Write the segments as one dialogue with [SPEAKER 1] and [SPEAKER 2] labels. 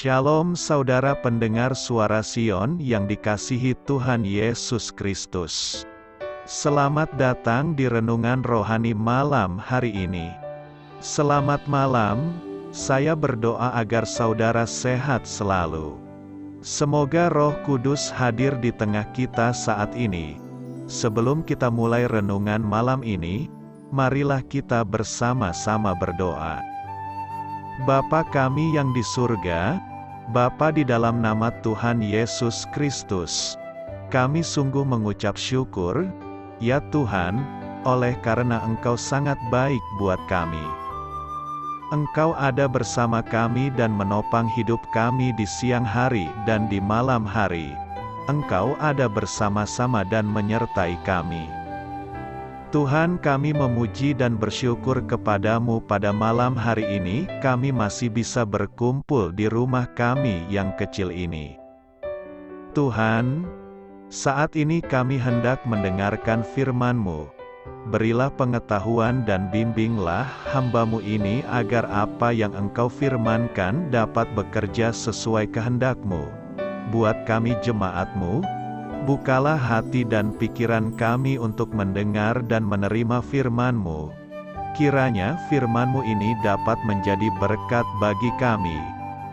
[SPEAKER 1] Shalom saudara pendengar suara Sion yang dikasihi Tuhan Yesus Kristus. Selamat datang di renungan rohani malam hari ini. Selamat malam, saya berdoa agar saudara sehat selalu. Semoga Roh Kudus hadir di tengah kita saat ini. Sebelum kita mulai renungan malam ini, marilah kita bersama-sama berdoa. Bapa kami yang di surga, Bapa di dalam nama Tuhan Yesus Kristus, kami sungguh mengucap syukur, ya Tuhan, oleh karena Engkau sangat baik buat kami. Engkau ada bersama kami dan menopang hidup kami di siang hari dan di malam hari. Engkau ada bersama-sama dan menyertai kami. Tuhan, kami memuji dan bersyukur kepadamu pada malam hari ini, kami masih bisa berkumpul di rumah kami yang kecil ini. Tuhan, saat ini kami hendak mendengarkan firman-Mu. Berilah pengetahuan dan bimbinglah hamba-Mu ini agar apa yang Engkau firmankan dapat bekerja sesuai kehendak-Mu. Buat kami jemaat-Mu, bukalah hati dan pikiran kami untuk mendengar dan menerima firman-Mu. Kiranya firman-Mu ini dapat menjadi berkat bagi kami.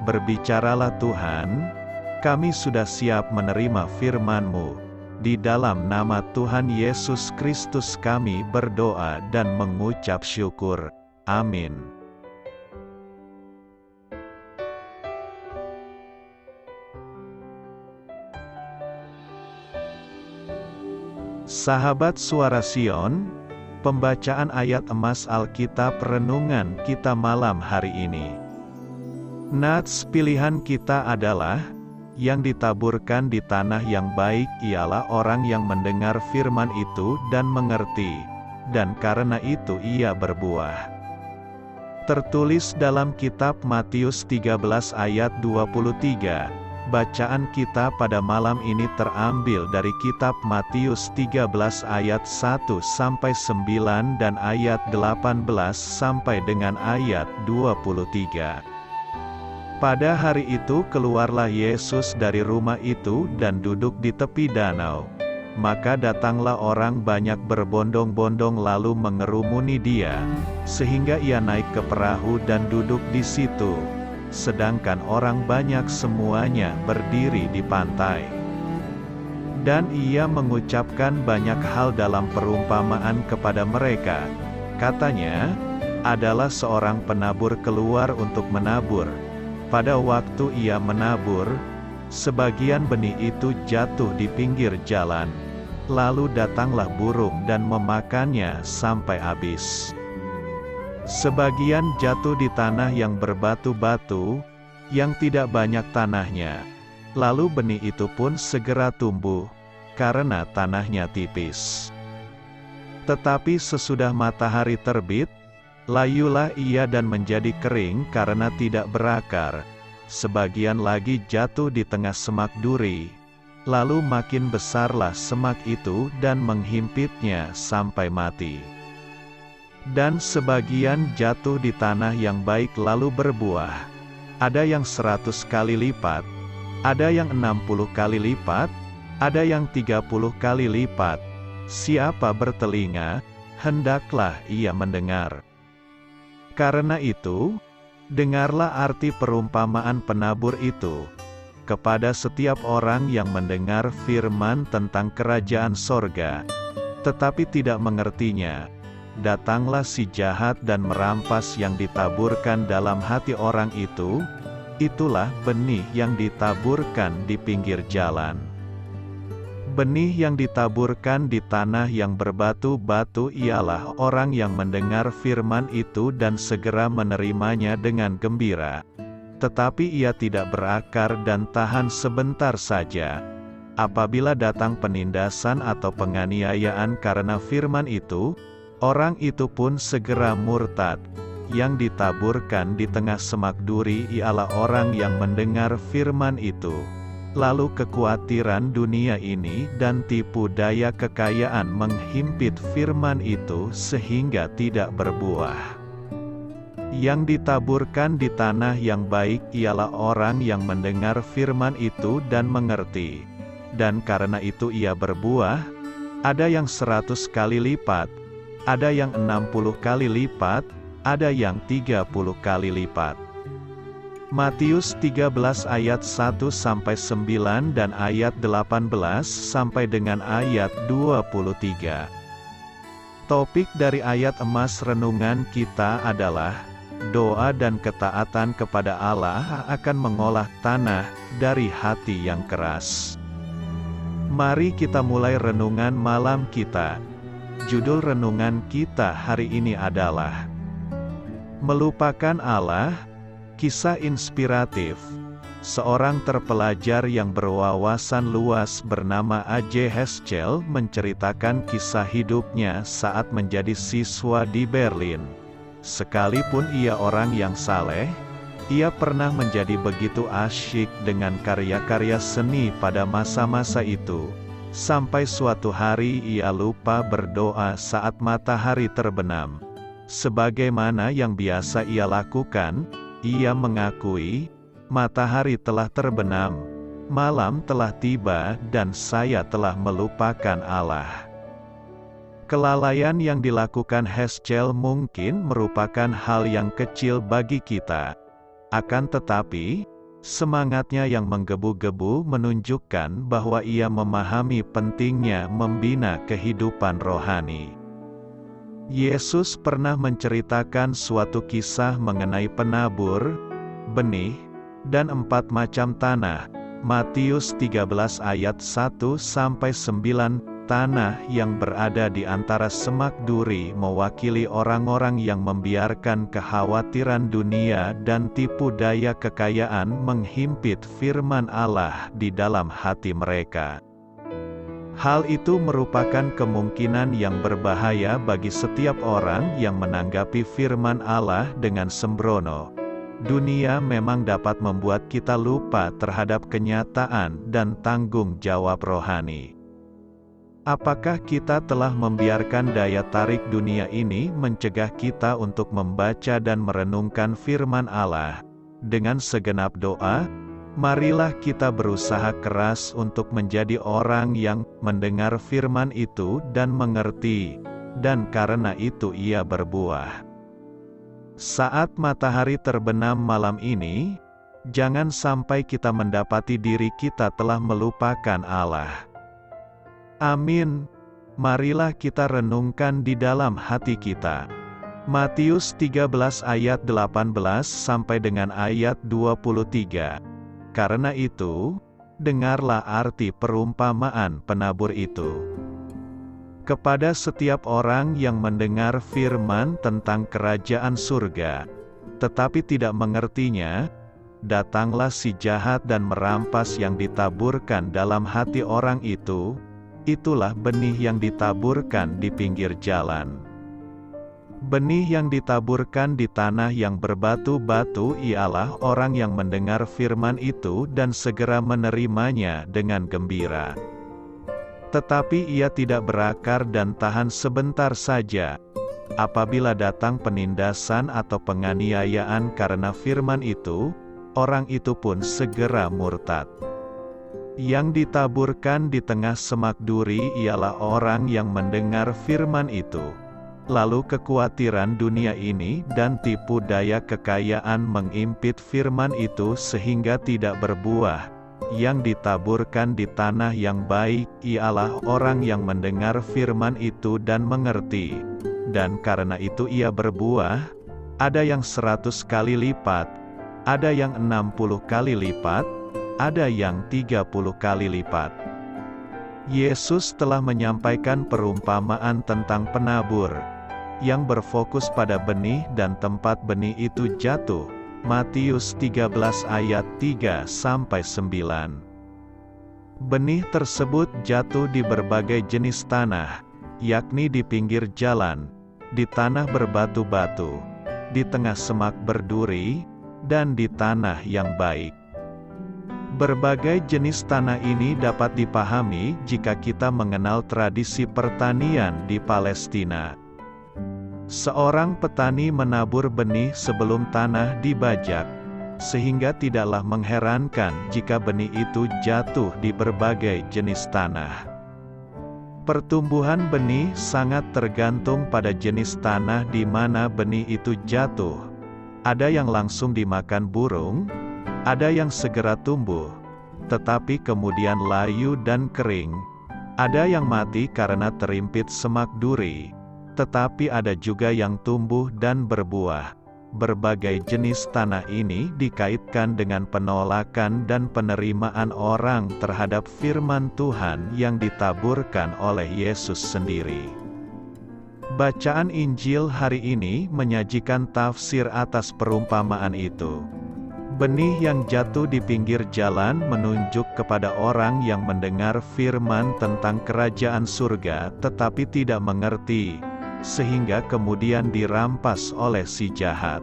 [SPEAKER 1] Berbicaralah Tuhan, kami sudah siap menerima firman-Mu. Di dalam nama Tuhan Yesus Kristus kami berdoa dan mengucap syukur. Amin. Sahabat Suara Sion, pembacaan ayat emas Alkitab renungan kita malam hari ini. Nats pilihan kita adalah, yang ditaburkan di tanah yang baik ialah orang yang mendengar firman itu dan mengerti, dan karena itu ia berbuah. Tertulis dalam kitab Matius 13 ayat 23. Bacaan kita pada malam ini terambil dari kitab Matius 13 ayat 1-9 dan ayat 18 sampai dengan ayat 23. Pada hari itu keluarlah Yesus dari rumah itu dan duduk di tepi danau. Maka datanglah orang banyak berbondong-bondong lalu mengerumuni dia, sehingga ia naik ke perahu dan duduk di situ. Sedangkan orang banyak semuanya berdiri di pantai. Dan ia mengucapkan banyak hal dalam perumpamaan kepada mereka. Katanya, adalah seorang penabur keluar untuk menabur. Pada waktu ia menabur, sebagian benih itu jatuh di pinggir jalan. Lalu datanglah burung dan memakannya sampai habis. Sebagian jatuh di tanah yang berbatu-batu, yang tidak banyak tanahnya. Lalu benih itu pun segera tumbuh, karena tanahnya tipis. Tetapi sesudah matahari terbit, layulah ia dan menjadi kering karena tidak berakar. Sebagian lagi jatuh di tengah semak duri. Lalu makin besarlah semak itu dan menghimpitnya sampai mati. Dan sebagian jatuh di tanah yang baik lalu berbuah. Ada yang 100 kali lipat, ada yang 60 kali lipat, ada yang 30 kali lipat. Siapa bertelinga, hendaklah ia mendengar. Karena itu, dengarlah arti perumpamaan penabur itu. Kepada setiap orang yang mendengar firman tentang kerajaan sorga, tetapi tidak mengertinya, datanglah si jahat dan merampas yang ditaburkan dalam hati orang itu. Itulah benih yang ditaburkan di pinggir jalan. Benih yang ditaburkan di tanah yang berbatu-batu ialah orang yang mendengar firman itu dan segera menerimanya dengan gembira. Tetapi ia tidak berakar dan tahan sebentar saja. Apabila datang penindasan atau penganiayaan karena firman itu, orang itu pun segera murtad. Yang ditaburkan di tengah semak duri ialah orang yang mendengar firman itu. Lalu kekhawatiran dunia ini dan tipu daya kekayaan menghimpit firman itu sehingga tidak berbuah. Yang ditaburkan di tanah yang baik ialah orang yang mendengar firman itu dan mengerti. Dan karena itu ia berbuah, ada yang 100 kali lipat, ada yang 60 kali lipat, ada yang 30 kali lipat. Matius 13 ayat 1-9 dan ayat 18 sampai dengan ayat 23. Topik dari ayat emas renungan kita adalah doa dan ketaatan kepada Allah akan mengolah tanah dari hati yang keras. Mari kita mulai renungan malam kita. Judul renungan kita hari ini adalah Melupakan Allah. Kisah inspiratif. Seorang terpelajar yang berwawasan luas bernama A.J. Heschel menceritakan kisah hidupnya saat menjadi siswa di Berlin. Sekalipun ia orang yang saleh, ia pernah menjadi begitu asyik dengan karya-karya seni pada masa-masa itu, sampai suatu hari ia lupa berdoa saat matahari terbenam. Sebagaimana yang biasa ia lakukan, ia mengakui, matahari telah terbenam, malam telah tiba dan saya telah melupakan Allah. Kelalaian yang dilakukan Heschel mungkin merupakan hal yang kecil bagi kita. Akan tetapi, semangatnya yang menggebu-gebu menunjukkan bahwa ia memahami pentingnya membina kehidupan rohani. Yesus pernah menceritakan suatu kisah mengenai penabur, benih, dan 4 macam tanah. Matius 13 ayat 1-9. Tanah yang berada di antara semak duri mewakili orang-orang yang membiarkan kekhawatiran dunia dan tipu daya kekayaan menghimpit firman Allah di dalam hati mereka. Hal itu merupakan kemungkinan yang berbahaya bagi setiap orang yang menanggapi firman Allah dengan sembrono. Dunia memang dapat membuat kita lupa terhadap kenyataan dan tanggung jawab rohani. Apakah kita telah membiarkan daya tarik dunia ini mencegah kita untuk membaca dan merenungkan firman Allah? Dengan segenap doa, marilah kita berusaha keras untuk menjadi orang yang mendengar firman itu dan mengerti, dan karena itu ia berbuah. Saat matahari terbenam malam ini, jangan sampai kita mendapati diri kita telah melupakan Allah. Amin. Marilah kita renungkan di dalam hati kita. Matius 13 ayat 18 sampai dengan ayat 23. Karena itu, dengarlah arti perumpamaan penabur itu. Kepada setiap orang yang mendengar firman tentang kerajaan surga, tetapi tidak mengertinya, datanglah si jahat dan merampas yang ditaburkan dalam hati orang itu. Itulah benih yang ditaburkan di pinggir jalan. Benih yang ditaburkan di tanah yang berbatu-batu ialah orang yang mendengar firman itu dan segera menerimanya dengan gembira. Tetapi ia tidak berakar dan tahan sebentar saja. Apabila datang penindasan atau penganiayaan karena firman itu, orang itu pun segera murtad. Yang ditaburkan di tengah semak duri ialah orang yang mendengar firman itu. Lalu kekhawatiran dunia ini dan tipu daya kekayaan mengimpit firman itu sehingga tidak berbuah. Yang ditaburkan di tanah yang baik ialah orang yang mendengar firman itu dan mengerti. Dan karena itu ia berbuah, ada yang 100 kali lipat, ada yang 60 kali lipat, ada yang 30 kali lipat. Yesus telah menyampaikan perumpamaan tentang penabur, yang berfokus pada benih dan tempat benih itu jatuh. Matius 13 ayat 3-9. Benih tersebut jatuh di berbagai jenis tanah, yakni di pinggir jalan, di tanah berbatu-batu, di tengah semak berduri, dan di tanah yang baik. Berbagai jenis tanah ini dapat dipahami jika kita mengenal tradisi pertanian di Palestina. Seorang petani menabur benih sebelum tanah dibajak, sehingga tidaklah mengherankan jika benih itu jatuh di berbagai jenis tanah. Pertumbuhan benih sangat tergantung pada jenis tanah di mana benih itu jatuh. Ada yang langsung dimakan burung, ada yang segera tumbuh, tetapi kemudian layu dan kering. Ada yang mati karena terimpit semak duri, tetapi ada juga yang tumbuh dan berbuah. Berbagai jenis tanah ini dikaitkan dengan penolakan dan penerimaan orang terhadap firman Tuhan yang ditaburkan oleh Yesus sendiri. Bacaan Injil hari ini menyajikan tafsir atas perumpamaan itu. Benih yang jatuh di pinggir jalan menunjuk kepada orang yang mendengar firman tentang kerajaan surga tetapi tidak mengerti, sehingga kemudian dirampas oleh si jahat.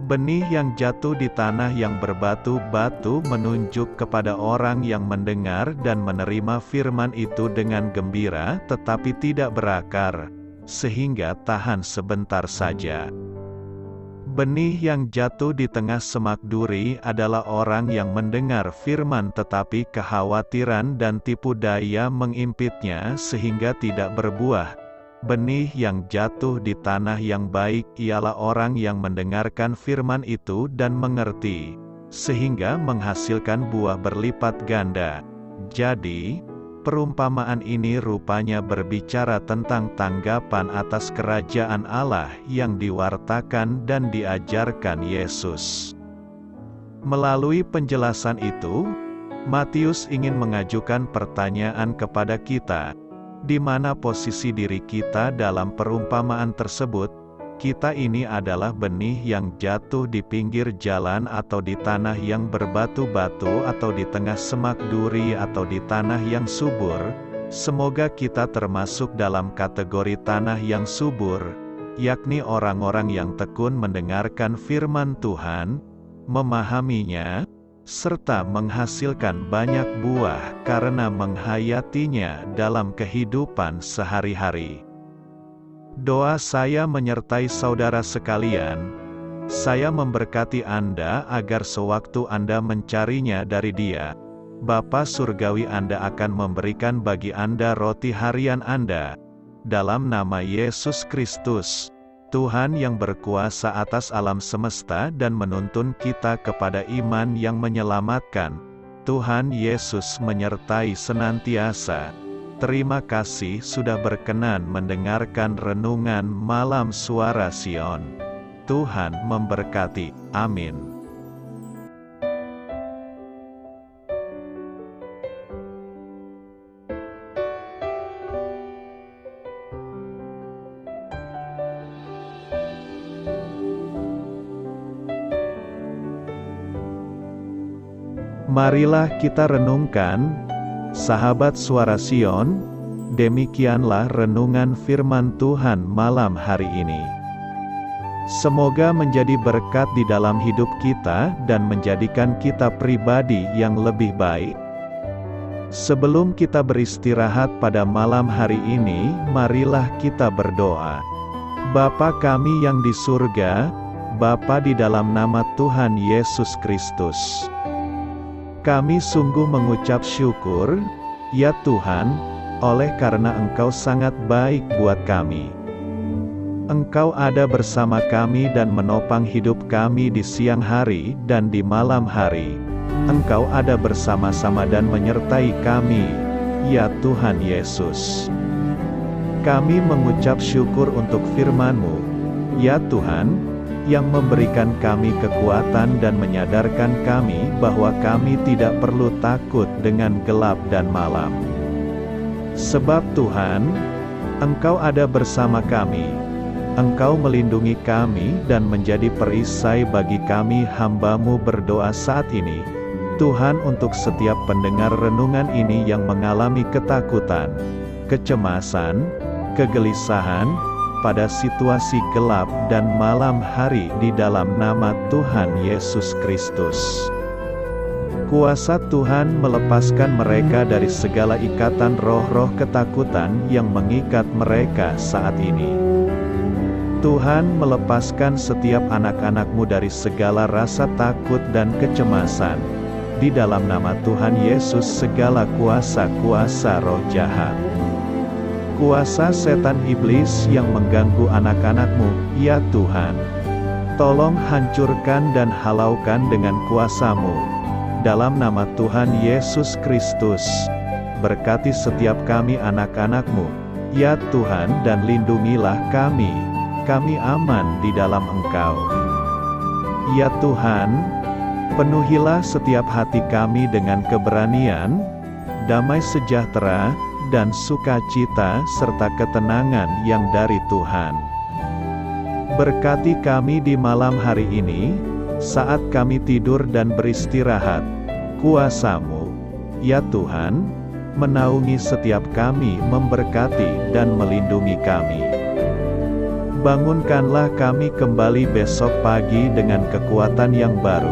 [SPEAKER 1] Benih yang jatuh di tanah yang berbatu-batu menunjuk kepada orang yang mendengar dan menerima firman itu dengan gembira tetapi tidak berakar, sehingga tahan sebentar saja. Benih yang jatuh di tengah semak duri adalah orang yang mendengar firman tetapi kekhawatiran dan tipu daya mengimpitnya sehingga tidak berbuah. Benih yang jatuh di tanah yang baik ialah orang yang mendengarkan firman itu dan mengerti, sehingga menghasilkan buah berlipat ganda. Jadi, perumpamaan ini rupanya berbicara tentang tanggapan atas kerajaan Allah yang diwartakan dan diajarkan Yesus. Melalui penjelasan itu, Matius ingin mengajukan pertanyaan kepada kita. Di mana posisi diri kita dalam perumpamaan tersebut? Kita ini adalah benih yang jatuh di pinggir jalan atau di tanah yang berbatu-batu atau di tengah semak duri atau di tanah yang subur. Semoga kita termasuk dalam kategori tanah yang subur, yakni orang-orang yang tekun mendengarkan firman Tuhan, memahaminya, serta menghasilkan banyak buah karena menghayatinya dalam kehidupan sehari-hari. Doa saya menyertai saudara sekalian. Saya memberkati Anda agar sewaktu Anda mencarinya dari Dia, Bapa Surgawi Anda akan memberikan bagi Anda roti harian Anda. Dalam nama Yesus Kristus, Tuhan yang berkuasa atas alam semesta dan menuntun kita kepada iman yang menyelamatkan, Tuhan Yesus menyertai senantiasa. Terima kasih sudah berkenan mendengarkan renungan malam Suara Sion. Tuhan memberkati. Amin. Marilah kita renungkan, sahabat Suara Sion, demikianlah renungan firman Tuhan malam hari ini. Semoga menjadi berkat di dalam hidup kita dan menjadikan kita pribadi yang lebih baik. Sebelum kita beristirahat pada malam hari ini, marilah kita berdoa. Bapa kami yang di surga, Bapa di dalam nama Tuhan Yesus Kristus, kami sungguh mengucap syukur, ya Tuhan, oleh karena Engkau sangat baik buat kami. Engkau ada bersama kami dan menopang hidup kami di siang hari dan di malam hari. Engkau ada bersama-sama dan menyertai kami, ya Tuhan Yesus. Kami mengucap syukur untuk firman-Mu, ya Tuhan, yang memberikan kami kekuatan dan menyadarkan kami bahwa kami tidak perlu takut dengan gelap dan malam. Sebab Tuhan, Engkau ada bersama kami. Engkau melindungi kami dan menjadi perisai bagi kami hamba-Mu berdoa saat ini. Tuhan, untuk setiap pendengar renungan ini yang mengalami ketakutan, kecemasan, kegelisahan, pada situasi gelap dan malam hari di dalam nama Tuhan Yesus Kristus. Kuasa Tuhan melepaskan mereka dari segala ikatan roh-roh ketakutan yang mengikat mereka saat ini. Tuhan melepaskan setiap anak-anak-Mu dari segala rasa takut dan kecemasan. Di dalam nama Tuhan Yesus segala kuasa-kuasa roh jahat, kuasa setan iblis yang mengganggu anak-anak-Mu, ya Tuhan, tolong hancurkan dan halaukan dengan kuasa-Mu. Dalam nama Tuhan Yesus Kristus, berkati setiap kami anak-anak-Mu, ya Tuhan, dan lindungilah kami aman di dalam Engkau. Ya Tuhan, penuhilah setiap hati kami dengan keberanian, damai sejahtera, dan sukacita serta ketenangan yang dari Tuhan. Berkati kami di malam hari ini, saat kami tidur dan beristirahat. Kuasa-Mu, ya Tuhan, menaungi setiap kami, memberkati dan melindungi kami. Bangunkanlah kami kembali besok pagi dengan kekuatan yang baru,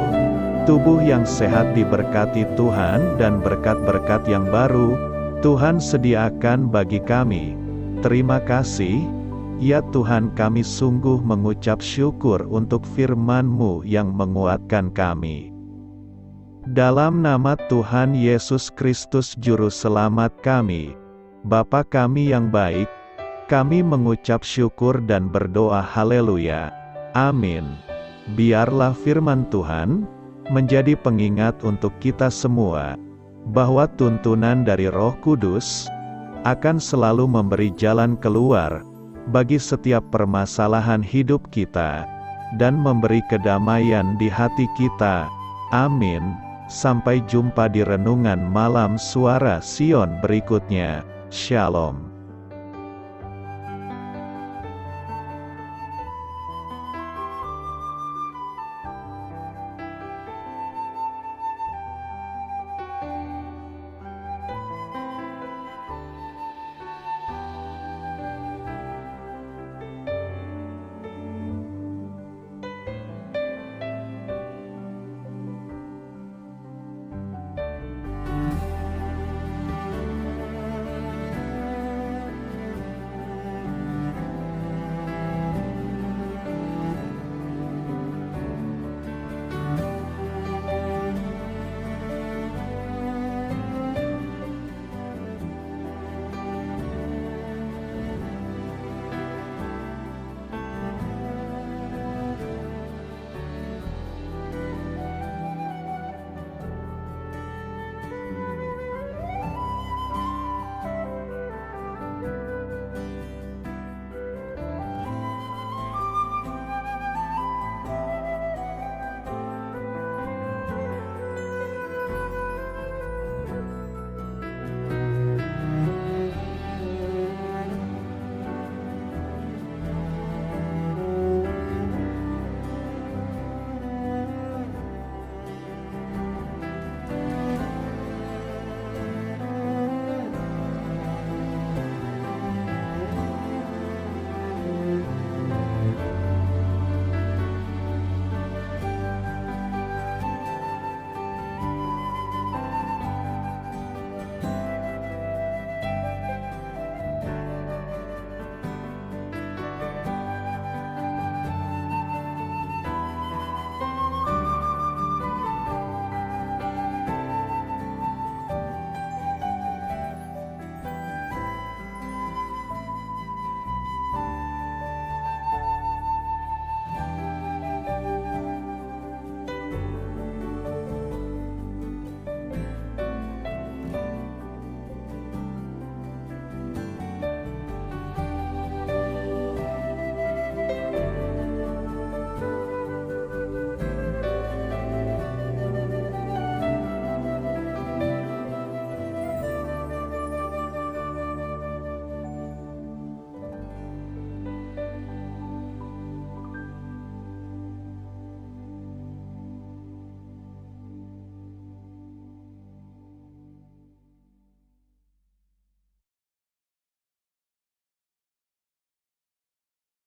[SPEAKER 1] tubuh yang sehat diberkati Tuhan, dan berkat-berkat yang baru Tuhan sediakan bagi kami. Terima kasih, ya Tuhan, kami sungguh mengucap syukur untuk firman-Mu yang menguatkan kami. Dalam nama Tuhan Yesus Kristus Juru Selamat kami, Bapa kami yang baik, kami mengucap syukur dan berdoa haleluya. Amin. Biarlah firman Tuhan menjadi pengingat untuk kita semua, bahwa tuntunan dari Roh Kudus akan selalu memberi jalan keluar bagi setiap permasalahan hidup kita, dan memberi kedamaian di hati kita. Amin. Sampai jumpa di renungan malam Suara Sion berikutnya. Shalom.